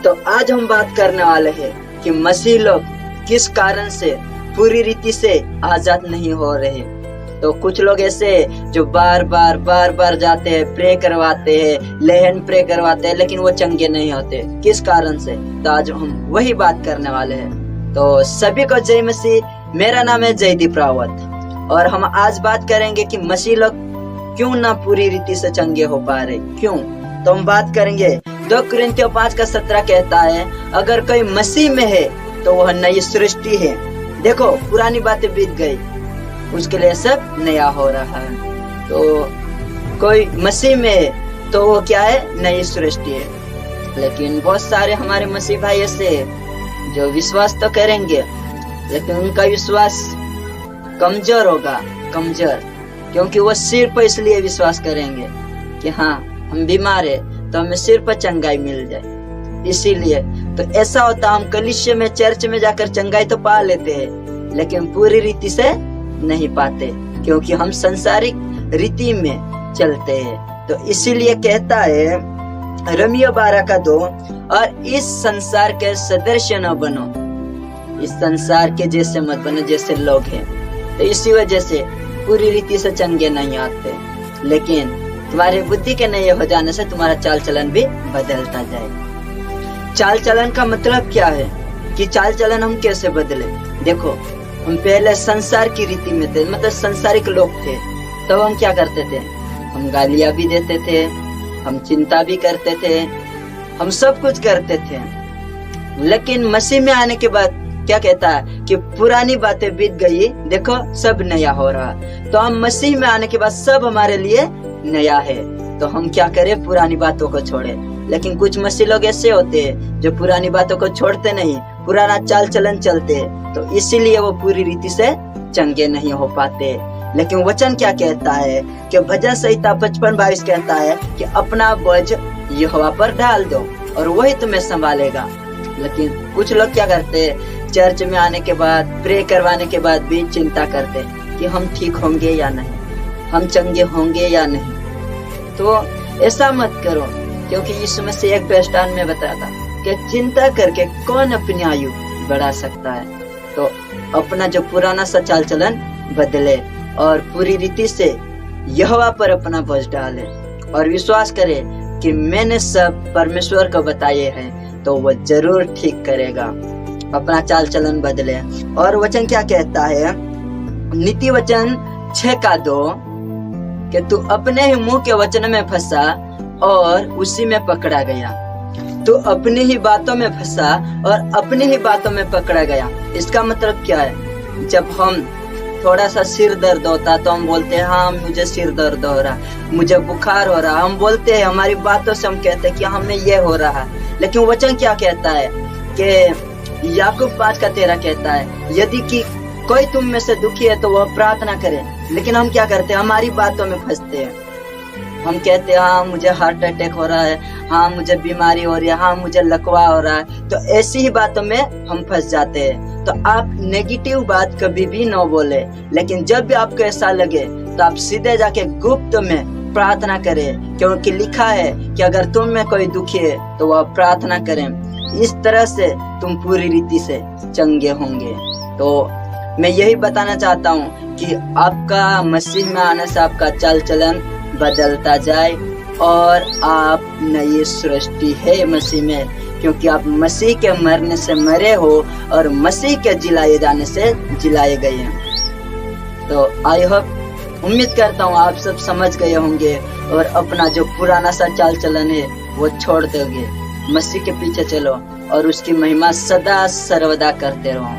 तो आज हम बात करने वाले हैं कि मसीह लोग किस कारण से पूरी रीति से आजाद नहीं हो रहे। तो कुछ लोग ऐसे जो बार बार जाते हैं, प्रे करवाते हैं, लेहन प्रे करवाते हैं, लेकिन वो चंगे नहीं होते। किस कारण से? तो आज हम वही बात करने वाले हैं। तो सभी को जय मसीह। मेरा नाम है जयदीप रावत और हम आज बात करेंगे कि मसीह लोग क्यों ना पूरी रीति से चंगे हो पा रहे, क्यों। तो हम बात करेंगे 2 कुरिन्थियों 5:17 कहता है, अगर कोई मसीह में है तो वह नई सृष्टि है। देखो, पुरानी बातें बीत गई, उसके लिए सब नया हो रहा है। तो कोई मसीह में है तो वो क्या है? नई सृष्टि है। लेकिन बहुत सारे हमारे मसीह भाई ऐसे जो विश्वास तो करेंगे लेकिन उनका विश्वास कमजोर होगा, कमजोर, क्योंकि वो सिर पर इसलिए विश्वास करेंगे कि हाँ हम बीमार है तो हमें सिर पर चंगाई मिल जाए, इसीलिए। तो ऐसा होता, हम कलीसिया में, चर्च में जाकर चंगाई तो पा लेते हैं लेकिन पूरी रीति से नहीं पाते, क्योंकि हम संसारिक रीति में चलते हैं। तो इसीलिए कहता है रोमियो 12:2, और इस संसार के सदृश न बनो, इस संसार के जैसे मत बनो जैसे लोग हैं। तो इसी वजह से पूरी रीति से चंगे नहीं आते, लेकिन तुम्हारी बुद्धि के नए हो जाने से तुम्हारा चाल चलन भी बदलता जाए। चाल चलन का मतलब क्या है कि चाल चलन हम कैसे बदले? देखो, हम पहले संसार की रीति में थे, मतलब संसारिक लोग थे। तो हम क्या करते थे? हम गालियां भी देते थे, हम चिंता भी करते थे, हम सब कुछ करते थे। लेकिन मसीह में आने के बाद क्या कहता है कि पुरानी बातें बीत गई, देखो सब नया हो रहा। तो हम मसीह में आने के बाद सब हमारे लिए नया है। तो हम क्या करें? पुरानी बातों को छोड़े। लेकिन कुछ मसीह लोग ऐसे होते हैं जो पुरानी बातों को छोड़ते नहीं, पुराना चाल चलन चलते हैं। तो इसीलिए वो पूरी रीति से चंगे नहीं हो पाते। लेकिन वचन क्या कहता है कि भजन संहिता 55:22 कहता है कि अपना बोझ यहोवा पर डाल दो और वही तुम्हें संभालेगा। लेकिन कुछ लोग क्या करते हैं? चर्च में आने के बाद, प्रे करवाने के बाद भी चिंता करते कि हम ठीक होंगे या नहीं, हम चंगे होंगे या नहीं। तो ऐसा मत करो, क्योंकि यीशु मसीह एक पहचान में बताया था कि चिंता करके कौन अपनी आयु बढ़ा सकता है। तो अपना जो पुराना सा चाल चलन बदले और पूरी रीति से यहोवा पर अपना बोझ डाले और विश्वास करे कि मैंने सब परमेश्वर को बताए हैं तो वो जरूर ठीक करेगा। अपना चाल चलन बदले। और वचन क्या कहता है? नीति वचन 6:2 कि तू अपने ही मुंह के वचन में फंसा और उसी में पकड़ा गया। तू अपनी ही बातों में फंसा और अपनी ही बातों में पकड़ा गया। इसका मतलब क्या है? जब हम थोड़ा सा सिर दर्द होता तो हम बोलते हैं हाँ मुझे सिर दर्द हो रहा, मुझे बुखार हो रहा। हम बोलते हैं, हमारी बातों से हम कहते हैं कि हमें ये हो रहा है। लेकिन वचन क्या कहता है कि याकूब 5:13 कहता है, यदि कि कोई तुम में से दुखी है तो वह प्रार्थना करे। लेकिन हम क्या करते हैं? हमारी बातों में फंसते हैं। हम कहते हैं हाँ मुझे हार्ट अटैक हो रहा है, हाँ मुझे बीमारी हो रही है, हाँ मुझे लकवा हो रहा है। तो ऐसी ही बातों में हम फंस जाते हैं। तो आप नेगेटिव बात कभी भी न बोले, लेकिन जब भी आपको ऐसा लगे तो आप सीधे जाके गुप्त में प्रार्थना करें, क्योंकि लिखा है कि अगर तुम में कोई दुखी है तो वह प्रार्थना करें। इस तरह से तुम पूरी रीति से चंगे होंगे। तो मैं यही बताना चाहता हूँ कि आपका मसीह में आने से आपका चाल चलन बदलता जाए और आप नई सृष्टि है मसीह में, क्योंकि आप मसीह के मरने से मरे हो और मसीह के जिलाए जाने से जिलाए गए हैं। तो आई होप, उम्मीद करता हूँ आप सब समझ गए होंगे और अपना जो पुराना सा चाल चलन है वो छोड़ दोगे। मसीह के पीछे चलो और उसकी महिमा सदा सर्वदा करते रहो।